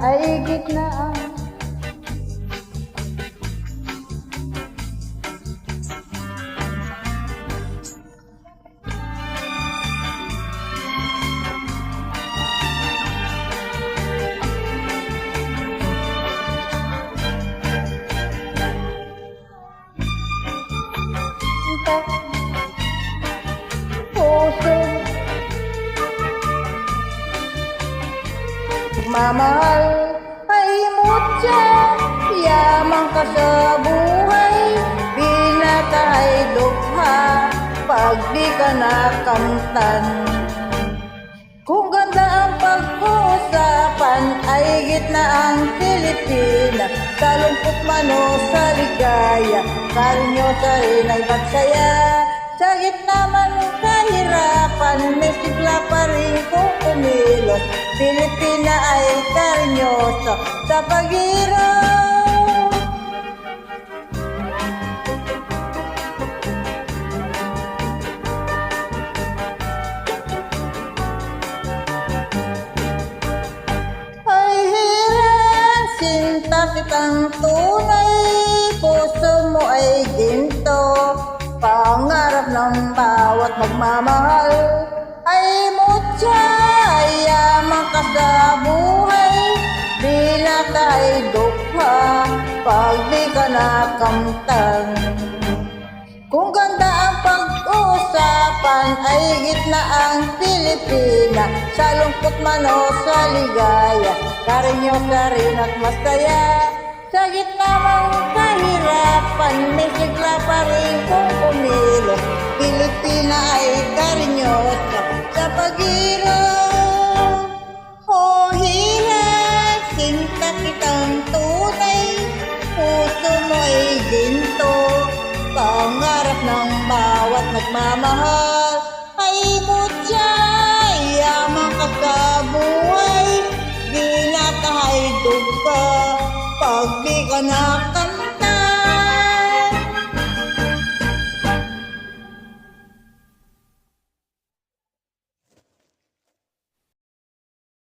ay gitnaan. Puso mamahal ay mutya, yaman ka sa buhay, binata ay dukha, pag di ka nakamtan. Kung ganda ang pag-uusapan ay gitna ang Pilipina, sa lungkot man o sa ligaya, karinyosa rin ang bagsaya. Sa gitna man ng kahirapan, may sigla pa rin kung kumilos, Pilipina ay karinyosa sa paghirap. Ay hirap, sinta kitang tunay, puso mo ay ginto, pangarap ng bawat magmamahal ay mutya, yaman ka sa buhay, binata ay dukha, pag di ka nakamtan. Kung ganda ang pag-uusapan ay gitna ang Pilipina, sa lungkot man o sa ligaya, karinyosa rin at masaya. Sa gitna mang kahirapan, may sigla pa rin kung kumilos, Pilipina ay karinyosa sa paghirap. O hirap, sinta kitang tunay, puso mo ay ginto, pangarap ng bawat nagmamahal ay mutya, yaman ka sa buhay, binata ay dugka, pag di ka